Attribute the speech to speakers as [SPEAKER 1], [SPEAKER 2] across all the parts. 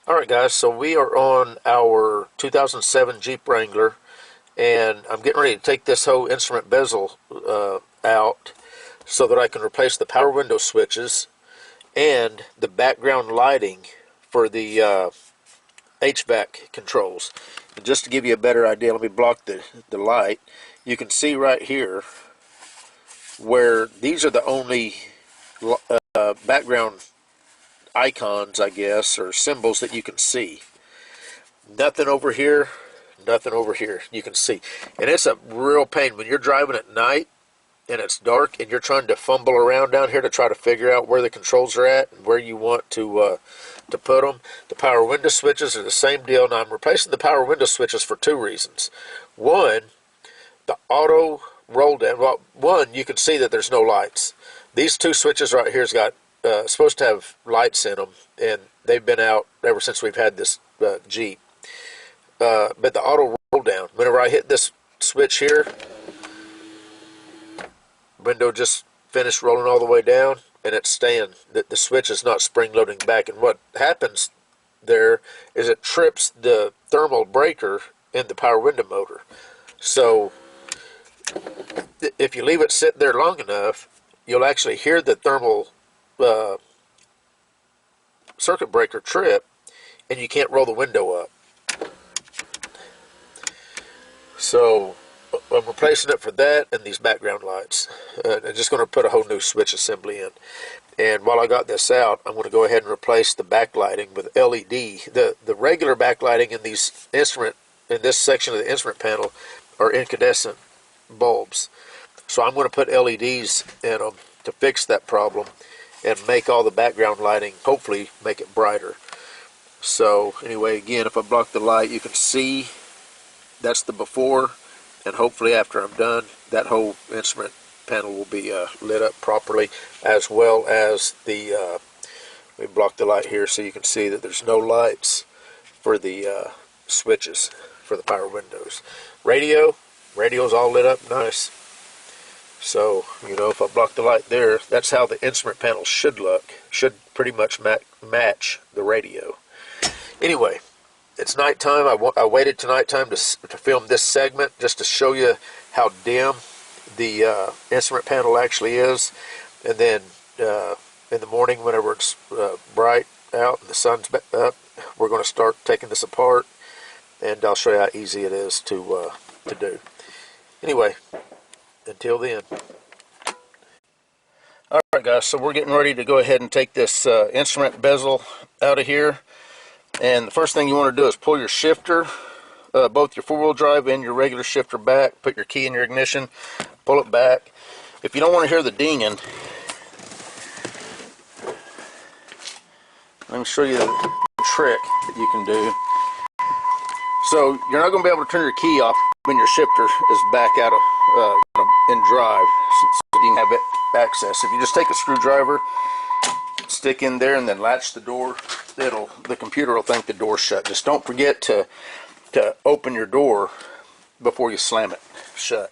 [SPEAKER 1] Alright guys, so we are on our 2007 Jeep Wrangler, and I'm getting ready to take this whole instrument bezel out so that I can replace the power window switches and the background lighting for the HVAC controls. And just to give you a better idea, let me block the light. You can see right here where these are the only background icons, I guess, or symbols that you can see. Nothing over here, nothing over here. You can see. And it's a real pain when you're driving at night and it's dark and you're trying to fumble around down here to try to figure out where the controls are at and where you want to put them. The power window switches are the same deal. Now I'm replacing the power window switches for two reasons. One, the auto roll down. Well, one, you can see that there's no lights. These two switches right here's got supposed to have lights in them, and they've been out ever since we've had this Jeep. But the auto roll down, whenever I hit this switch here, window just finished rolling all the way down, and it's staying. The switch is not spring loading back, and what happens there is it trips the thermal breaker in the power window motor. So if you leave it sit there long enough, you'll actually hear the thermal circuit breaker trip, and you can't roll the window up. So I'm replacing it for that and these background lights. I'm just going to put a whole new switch assembly in. And while I got this out, I'm going to go ahead and replace the backlighting with LED. The regular backlighting in this section of the instrument panel are incandescent bulbs. So I'm going to put LEDs in them to fix that problem and make all the background lighting, hopefully make it brighter. So anyway, again, if I block the light, you can see that's the before, and hopefully after I'm done, that whole instrument panel will be lit up properly, as well as the let me block the light here so you can see that there's no lights for the switches for the power windows. Radio's all lit up nice. So, you know, if I block the light there, that's how the instrument panel should look. Should pretty much match the radio. Anyway, it's nighttime. I waited to nighttime to film this segment just to show you how dim the instrument panel actually is. And then in the morning, whenever it's bright out and the sun's up, we're going to start taking this apart, and I'll show you how easy it is to do. Anyway, until then. Alright guys, so we're getting ready to go ahead and take this instrument bezel out of here. And the first thing you want to do is pull your shifter, both your four-wheel drive and your regular shifter back. Put your key in your ignition, pull it back. If you don't want to hear the dinging, let me show you the trick that you can do. So you're not going to be able to turn your key off when your shifter is back out of in drive, so you can have it access. If you just take a screwdriver, stick in there, and then latch the door, the computer will think the door's shut. Just don't forget to open your door before you slam it shut.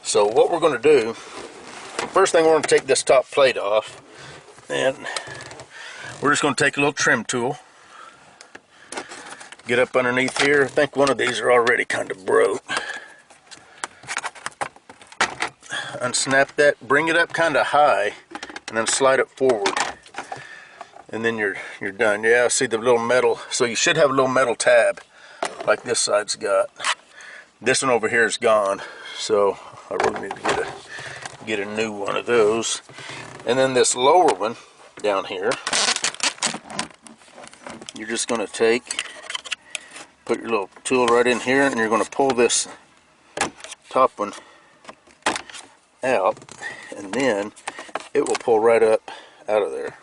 [SPEAKER 1] So what we're going to do, first thing, we're going to take this top plate off, and we're just going to take a little trim tool, get up underneath here. I think one of these are already kind of broke. Unsnap that, bring it up kind of high, and then slide it forward, and then you're done. Yeah, see the little metal, so you should have a little metal tab like this side's got. This one over here is gone, so I really need to get a new one of those. And then this lower one down here, you're just going to put your little tool right in here, and you're going to pull this top one out, and then it will pull right up out of there.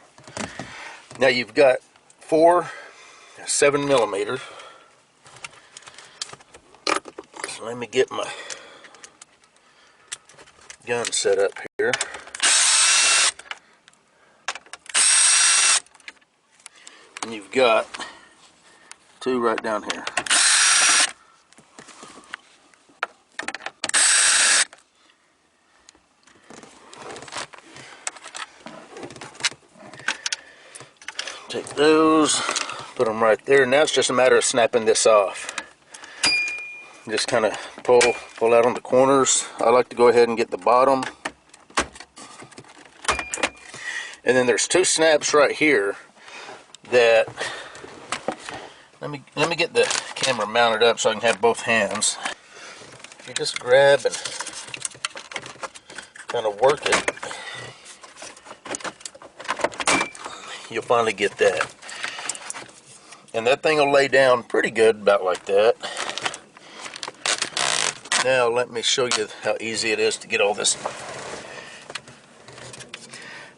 [SPEAKER 1] Now you've got 4 7mm. So let me get my gun set up here. And you've got 2 right down here. Take those,
[SPEAKER 2] Put them right there. Now it's just a matter of snapping this off. Just kind of pull out on the corners. I like to go ahead and get the bottom. And then there's two snaps right here that, let me get the camera mounted up so I can have both hands. You just grab and kind of work it, you'll finally get that. And that thing will lay down pretty good, about like that. Now let me show you how easy it is to get all this.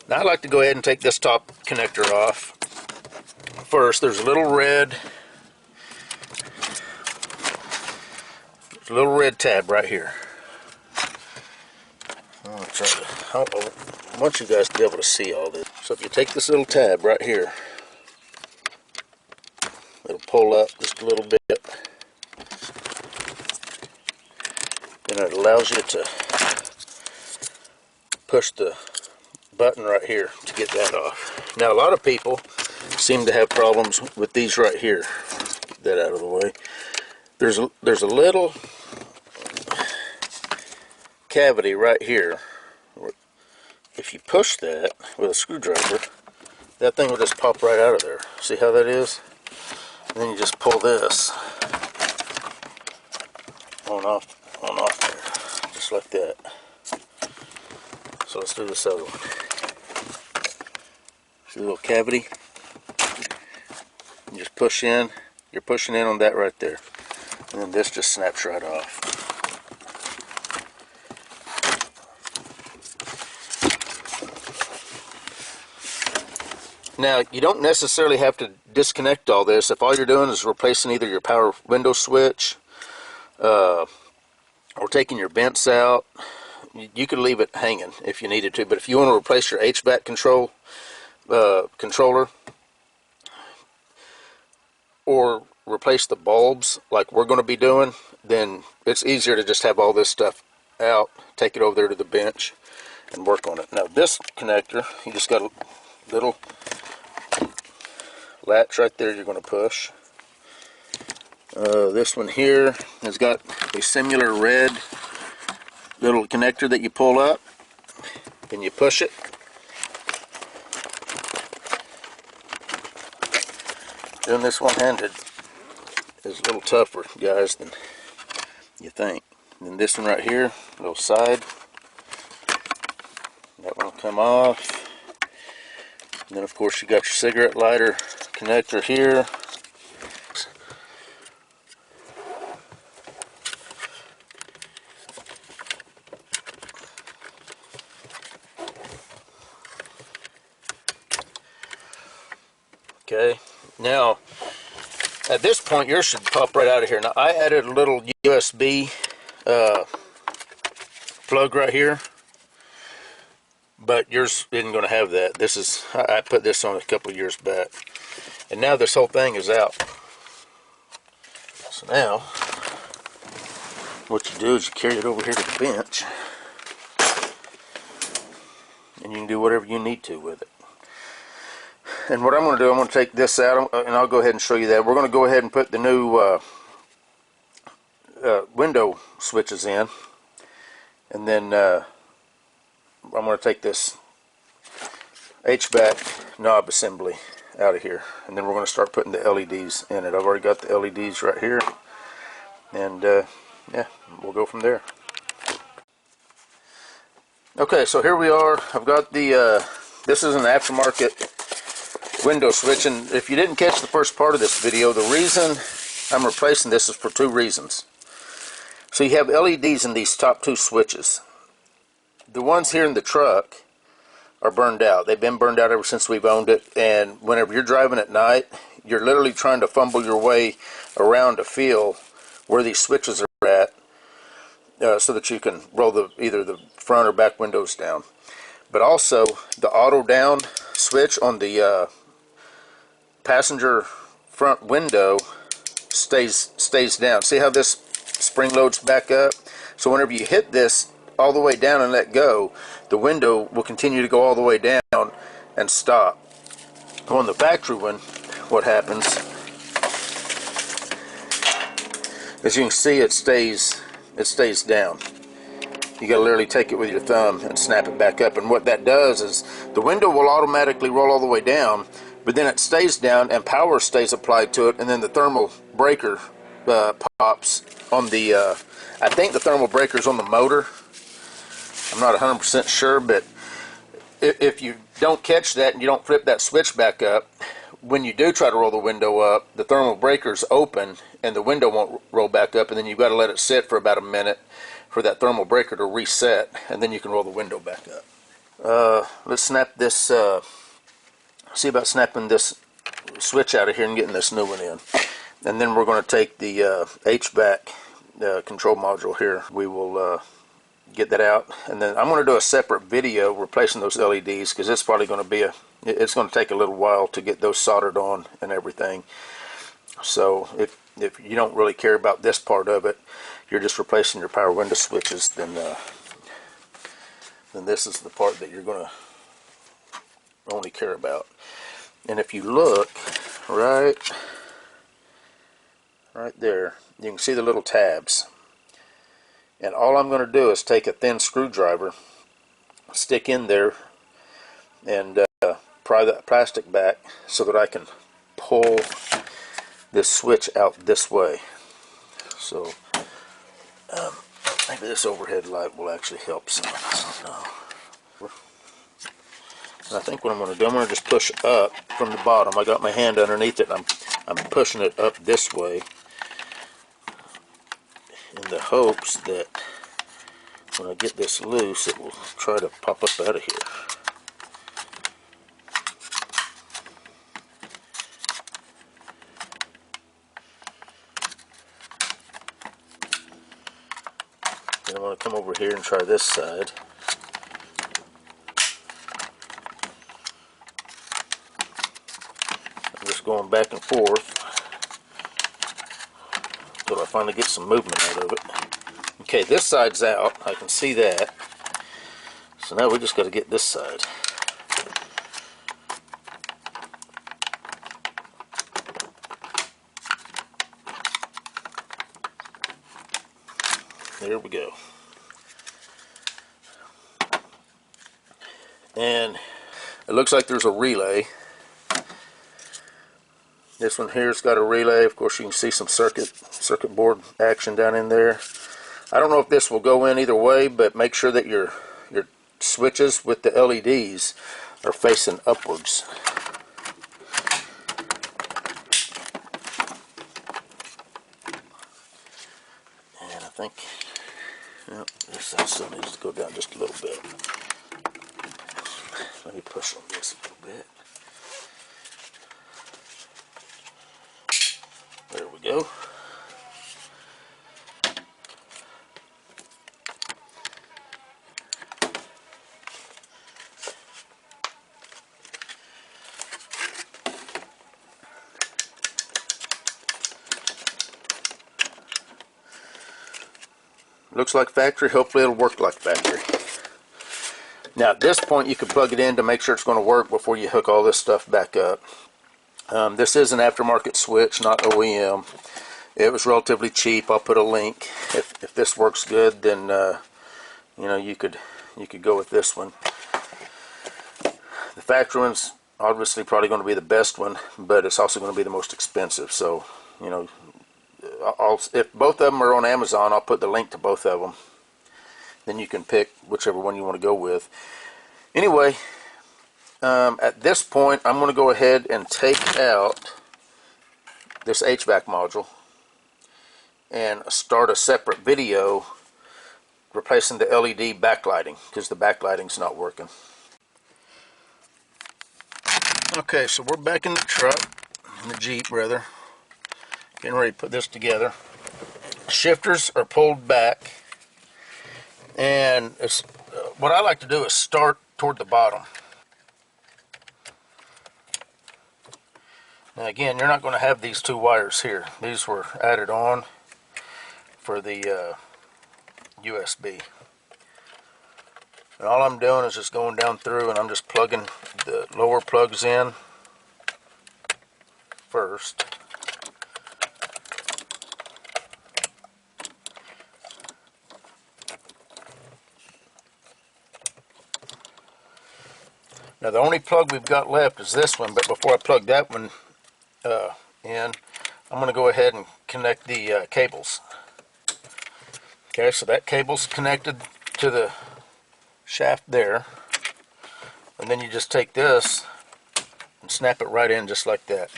[SPEAKER 2] Now I like to go ahead and take this top connector off. First, there's a little red tab right here. I want you guys to be able to see all this. So if you take this little tab right here, it'll pull up just a little bit. And it allows you to push the button right here to get that off. Now a lot of people seem to have problems with these right here. Get that out of the way. There's a little cavity right here. If you push that with a screwdriver, that thing will just pop right out of there. See how that is? And then you just pull this on off there, just like that. So let's do this other one. See the little cavity? You just push in. You're pushing in on that right there. And then this just snaps right off. Now, you don't necessarily have to disconnect all this. If all you're doing is replacing either your power window switch or taking your vents out, you could leave it hanging if you needed to. But if you want to replace your HVAC controller or replace the bulbs like we're going to be doing, then it's easier to just have all this stuff out, take it over there to the bench and work on it. Now this connector, you just got a little latch right there you're going to push. This one here has got a similar red little connector that you pull up and you push it. Doing this one-handed is a little tougher, guys, than you think. And then this one right here, little side, that one will come off. And then of course you got your cigarette lighter connector here. Okay, now at this point yours should pop right out of here. Now I added a little USB plug right here, but yours isn't going to have that. This is, I put this on a couple of years back, and now this whole thing is out. So now what you do is you carry it over here to the bench and you can do whatever you need to with it. And what I'm going to do, I'm going to take this out, and I'll go ahead and show you that. We're going to go ahead and put the new window switches in, and then I'm going to take this HVAC knob assembly out of here, and then we're going to start putting the LEDs in it. I've already got the LEDs right here, and yeah, we'll go from there. Okay, so here we are. I've got the this is an aftermarket window switch, and if you didn't catch the first part of this video, the reason I'm replacing this is for two reasons. So you have LEDs in these top two switches. The ones here in the truck are burned out. They've been burned out ever since we've owned it, and whenever you're driving at night, you're literally trying to fumble your way around to feel where these switches are at so that you can roll either the front or back windows down. But also the auto down switch on the passenger front window stays down. See how this spring loads back up? So whenever you hit this all the way down and let go, the window will continue to go all the way down and stop. On the factory one, what happens As you can see, it stays down. You got to literally take it with your thumb and snap it back up. And what that does is the window will automatically roll all the way down, but then it stays down and power stays applied to it, and then the thermal breaker pops on the, I think the thermal breaker is on the motor. I'm not 100% sure, but if you don't catch that and you don't flip that switch back up, when you do try to roll the window up, the thermal breaker's open and the window won't roll back up, and then you've got to let it sit for about a minute for that thermal breaker to reset, and then you can roll the window back up. Let's snap this, see about snapping this switch out of here and getting this new one in. And then we're going to take the HVAC control module here. We will get that out, and then I'm going to do a separate video replacing those LEDs, because it's probably going to be it's going to take a little while to get those soldered on and everything. So if you don't really care about this part of it, you're just replacing your power window switches, then this is the part that you're going to only care about. And if you look right there, you can see the little tabs. And all I'm going to do is take a thin screwdriver, stick in there, and pry that plastic back so that I can pull this switch out this way. So maybe this overhead light will actually help some. I don't know. And I think what I'm going to do, I'm going to just push up from the bottom. I got my hand underneath it. I'm pushing it up this way in the hopes that when I get this loose, it will try to pop up out of here. Then I'm going to come over here and try this side. I'm just going back and forth until I finally get some movement out of it. Okay, this side's out. I can see that. So now we just got to get this side. There we go. And it looks like there's a relay. This one here's got a relay. Of course, you can see some circuit board action down in there. I don't know if this will go in either way, but make sure that your switches with the LEDs are facing upwards. And I think this still needs to go down just a little bit. Let me push on this a little bit. There we go. Looks like factory. Hopefully it'll work like factory. Now at this point you can plug it in to make sure it's going to work before you hook all this stuff back up. This is an aftermarket switch, not OEM. It was relatively cheap. I'll put a link. If this works good, then you know, you could go with this one. The factory one's obviously probably going to be the best one, but it's also going to be the most expensive. So, you know, if both of them are on Amazon, I'll put the link to both of them. Then you can pick whichever one you want to go with. Anyway, at this point, I'm going to go ahead and take out this HVAC module and start a separate video replacing the LED backlighting, because the backlighting's not working. Okay, so we're back in the truck, in the Jeep rather, getting ready to put this together. Shifters are pulled back, and it's what I like to do is start toward the bottom. Now again, you're not going to have these two wires here. These were added on for the USB. And all I'm doing is just going down through, and I'm just plugging the lower plugs in first. Now the only plug we've got left is this one, but before I plug that one in, I'm going to go ahead and connect the cables. Okay, so that cable's connected to the shaft there, and then you just take this and snap it right in just like that.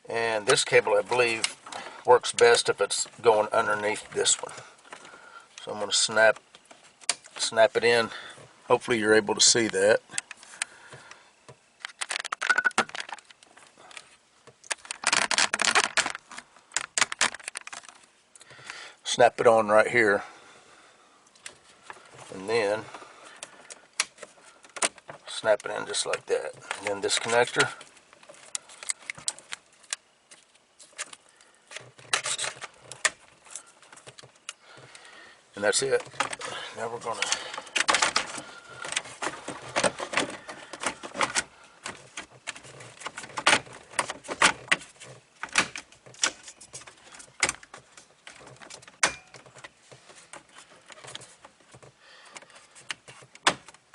[SPEAKER 2] And this cable, I believe, works best if it's going underneath this one. So I'm going to snap it in. Hopefully you're able to see that. Snap it on right here, and then snap it in just like that. And then this connector, and that's it. Now we're going to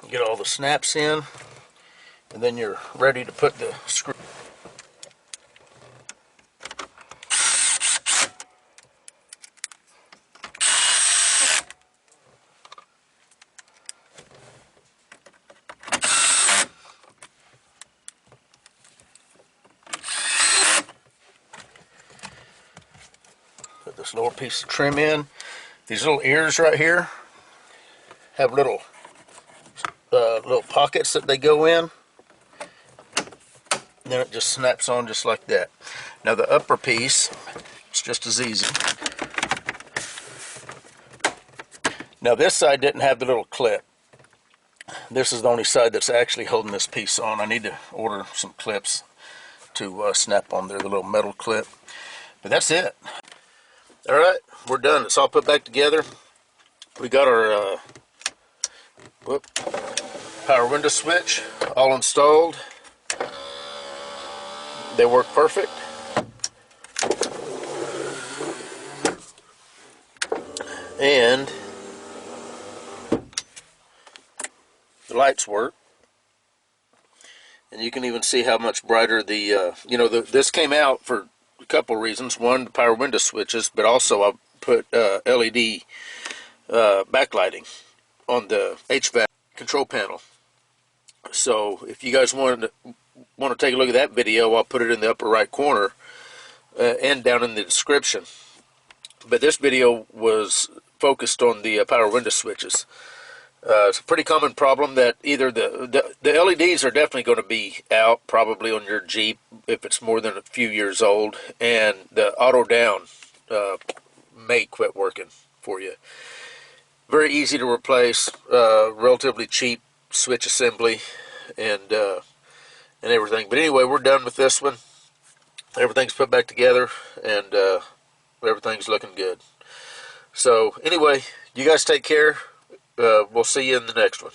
[SPEAKER 2] get all the snaps in, and then you're ready to put the screw. Put this lower piece of trim in. These little ears right here have little pockets that they go in. Then it just snaps on just like that. Now the upper piece, it's just as easy. Now this side didn't have the little clip. This is the only side that's actually holding this piece on. I need to order some clips to snap on there, the little metal clip. But that's it. Alright, we're done. It's all put back together. We got our power window switch all installed. They work perfect. And the lights work. And you can even see how much brighter the, this came out for a couple reasons. One, the power window switches, but also I put LED backlighting on the HVAC control panel. So if you guys want to take a look at that video, I'll put it in the upper right corner and down in the description. But this video was focused on the power window switches. It's a pretty common problem that either the LEDs are definitely going to be out, probably on your Jeep if it's more than a few years old, and the auto down may quit working for you. Very easy to replace, relatively cheap switch assembly and everything. But anyway, we're done with this one. Everything's put back together, and everything's looking good. So anyway, you guys take care. We'll see you in the next one.